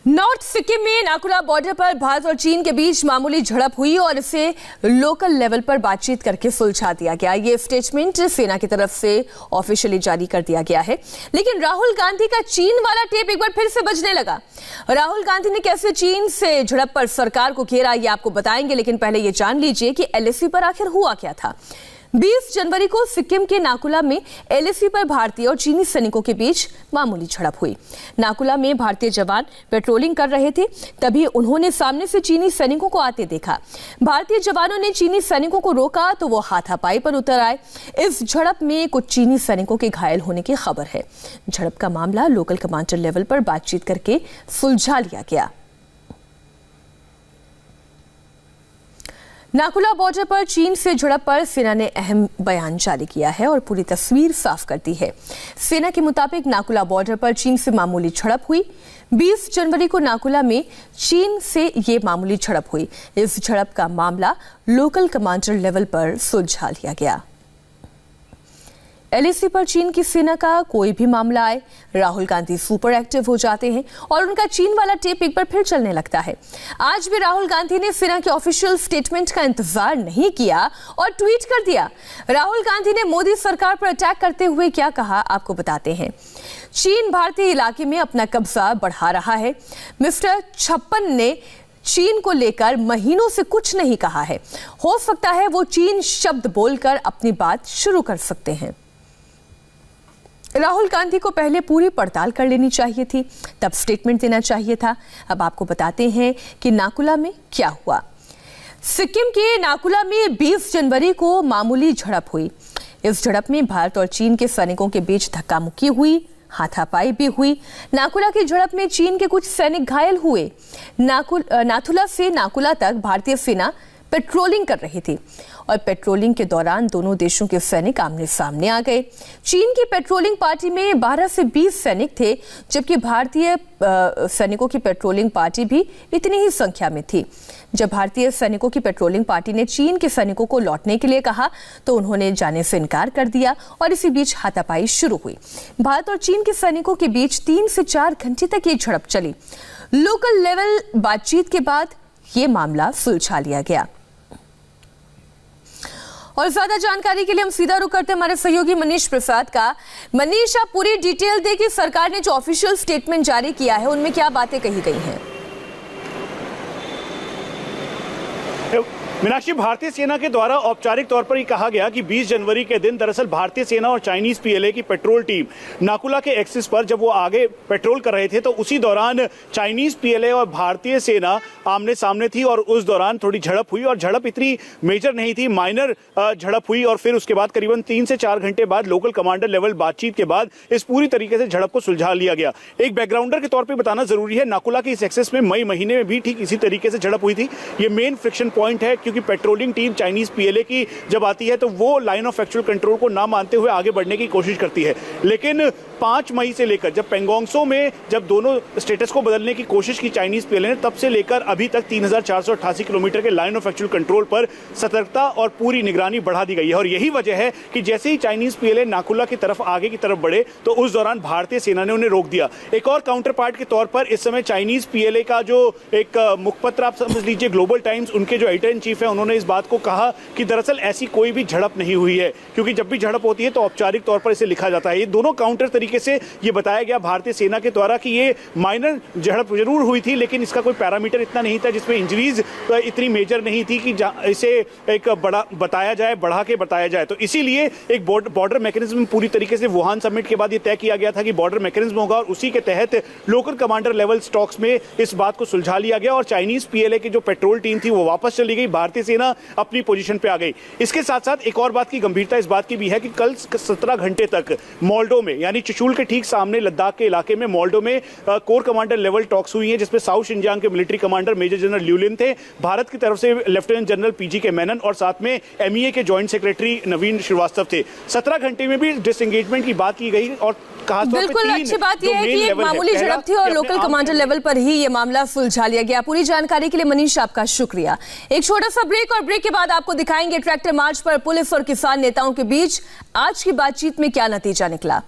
North Sikkim में Naku La border पर भारत और चीन के बीच मामूली झड़प हुई और इसे लोकल लेवल पर बातचीत करके सुलझा दिया गया। ये स्टेटमेंट सेना की तरफ से ऑफिशियली जारी कर दिया गया है। लेकिन राहुल गांधी का चीन वाला टेप एक बार फिर से बजने लगा। राहुल गांधी ने कैसे चीन से झड़प पर सरकार को घेरा, ये आपको बताएंगे, लेकिन पहले ये जान लीजिए कि एलएसी पर आखिर हुआ क्या था। 20 जनवरी को सिक्किम के नाकुला में एलएसी पर भारतीय और चीनी सैनिकों के बीच मामूली झड़प हुई। नाकुला में भारतीय जवान पेट्रोलिंग कर रहे थे, तभी उन्होंने सामने से चीनी सैनिकों को आते देखा। भारतीय जवानों ने चीनी सैनिकों को रोका तो वो हाथापाई पर उतर आए। इस झड़प में कुछ चीनी सैनिकों के घायल होने की खबर है। झड़प का मामला लोकल कमांडर लेवल पर बातचीत करके सुलझा लिया गया। नाकुला बॉर्डर पर चीन से झड़प पर सेना ने अहम बयान जारी किया है और पूरी तस्वीर साफ कर दी है। सेना के मुताबिक नाकुला बॉर्डर पर चीन से मामूली झड़प हुई। 20 जनवरी को नाकुला में चीन से ये मामूली झड़प हुई। इस झड़प का मामला लोकल कमांडर लेवल पर सुलझा लिया गया। एलएसी पर चीन की सेना का कोई भी मामला आए, राहुल गांधी सुपर एक्टिव हो जाते हैं और उनका चीन वाला टेप एक बार फिर चलने लगता है। आज भी राहुल गांधी ने सेना के ऑफिशियल स्टेटमेंट का इंतजार नहीं किया और ट्वीट कर दिया। राहुल गांधी ने मोदी सरकार पर अटैक करते हुए क्या कहा, आपको बताते हैं। चीन भारतीय इलाके में अपना कब्जा बढ़ा रहा है। मिस्टर छप्पन ने चीन को लेकर महीनों से कुछ नहीं कहा है। हो सकता है वो चीन शब्द बोलकर अपनी बात शुरू कर सकते हैं। राहुल गांधी को पहले पूरी पड़ताल कर लेनी चाहिए थी, तब स्टेटमेंट देना चाहिए था। अब आपको बताते हैं कि नाकुला में क्या हुआ। सिक्किम के नाकुला में 20 जनवरी को मामूली झड़प हुई। इस झड़प में भारत और चीन के सैनिकों के बीच धक्का मुक्की हुई, हाथापाई भी हुई। नाकुला की झड़प में चीन के कुछ सैनिक घायल हुए। नाथुला से नाकुला तक भारतीय सेना पेट्रोलिंग कर रही थी और पेट्रोलिंग के दौरान दोनों देशों के सैनिक आमने सामने आ गए। चीन की पेट्रोलिंग पार्टी में 12 से 20 सैनिक थे, जबकि भारतीय सैनिकों की पेट्रोलिंग पार्टी भी इतनी ही संख्या में थी। जब भारतीय सैनिकों की पेट्रोलिंग पार्टी ने चीन के सैनिकों को लौटने के लिए कहा तो उन्होंने जाने से इनकार कर दिया और इसी बीच हाथापाई शुरू हुई। भारत और चीन के सैनिकों के बीच 3 से 4 घंटे तक ये झड़प चली। लोकल लेवल बातचीत के बाद ये मामला सुलझा लिया गया। और ज्यादा जानकारी के लिए हम सीधा रुख करते हैं हमारे सहयोगी मनीष प्रसाद का। मनीष, आप पूरी डिटेल दें कि सरकार ने जो ऑफिशियल स्टेटमेंट जारी किया है उनमें क्या बातें कही गई हैं। मीनाक्षी, भारतीय सेना के द्वारा औपचारिक तौर पर ही कहा गया कि 20 जनवरी के दिन दरअसल भारतीय सेना और चाइनीज पीएलए की पेट्रोल टीम नाकुला के एक्सिस पर जब वो आगे पेट्रोल कर रहे थे तो उसी दौरान चाइनीज पीएलए और भारतीय सेना आमने सामने थी और उस दौरान थोड़ी झड़प हुई और झड़प इतनी मेजर नहीं थी, माइनर झड़प हुई और फिर उसके बाद करीबन 3 से 4 घंटे बाद लोकल कमांडर लेवल बातचीत के बाद इस पूरी तरीके से झड़प को सुलझा लिया गया। एक बैकग्राउंडर के तौर पर बताना जरूरी है, नाकुला के इस एक्सिस में मई महीने में भी ठीक इसी तरीके से झड़प हुई थी। ये मेन फ्रिक्शन पॉइंट है क्योंकि पेट्रोलिंग टीम चाइनीज पीएलए की जब आती है तो वो लाइन ऑफ एक्चुअल कंट्रोल को ना मानते हुए आगे बढ़ने की कोशिश करती है। लेकिन 5 मई से लेकर जब पेंगोंगसो में जब दोनों स्टेटस को बदलने की कोशिश की चाइनीज पीएलए ने, तब से लेकर अभी तक 3488 किलोमीटर के लाइन ऑफ एक्चुअल कंट्रोल पर सतर्कता और पूरी निगरानी बढ़ा दी गई है। और यही वजह है कि जैसे ही चाइनीज पीएलए नाकुला की तरफ आगे की तरफ बढ़े तो उस दौरान भारतीय सेना ने उन्हें रोक दिया। एक और काउंटर पार्ट के तौर पर इस समय चाइनीज पीएलए का जो एक मुखपत्र आप समझ लीजिए ग्लोबल टाइम्स, उनके जो एडिटर इन चीफ है, उन्होंने इस बात को कहा कि दरअसल ऐसी कोई भी झड़प नहीं हुई है, क्योंकि जब भी झड़प होती है तो औपचारिक तौर पर इसे लिखा जाता है। ये दोनों काउंटर तरीके से ये बताया गया भारतीय सेना के द्वारा कि ये माइनर झड़प जरूर हुई थी, लेकिन इसका कोई पैरामीटर इतना नहीं था, जिसमें इंजरीज इतनी मेजर नहीं थी कि इसे एक बड़ा बताया जाए, बढ़ा के बताया जाए। तो इसीलिए एक बॉर्डर मैकेनिज्म पूरी तरीके से वुहान समिट के बाद ये तय किया गया था कि बॉर्डर मैकेनिज्म होगा और उसी के तहत लोकल कमांडर लेवल स्टॉक्स में इस बात को सुलझा लिया गया और चाइनीज पीएलए की जो पेट्रोल टीम थी वो वापस चली गई, भारतीय सेना अपनी पोजीशन पे आ गई। इसके साथ साथ एक और बात की गंभीरता इस बात की भी है कि कल 17 घंटे तक मोल्डो में, यानी चुशूल के ठीक सामने लद्दाख के इलाके में मोल्डो में कोर कमांडर लेवल टॉक्स हुई है, जिसमें साउथ शिनजियांग के मिलिट्री कमांडर मेजर जनरल ल्यूलिन थे, भारत की तरफ से लेफ्टिनेंट जनरल पीजी के मेनन और साथ में एमईए के जॉइंट सेक्रेटरी नवीन श्रीवास्तव थे। 17 घंटे में भी डिसएंगेजमेंट की बात की गई और बिल्कुल अच्छी बात यह है कि एक मामूली झड़प थी और लोकल कमांडर लेवल पर ही ये मामला सुलझा लिया गया। पूरी जानकारी के लिए मनीष आपका शुक्रिया। एक छोटा सा ब्रेक और ब्रेक के बाद आपको दिखाएंगे ट्रैक्टर मार्च पर पुलिस और किसान नेताओं के बीच आज की बातचीत में क्या नतीजा निकला।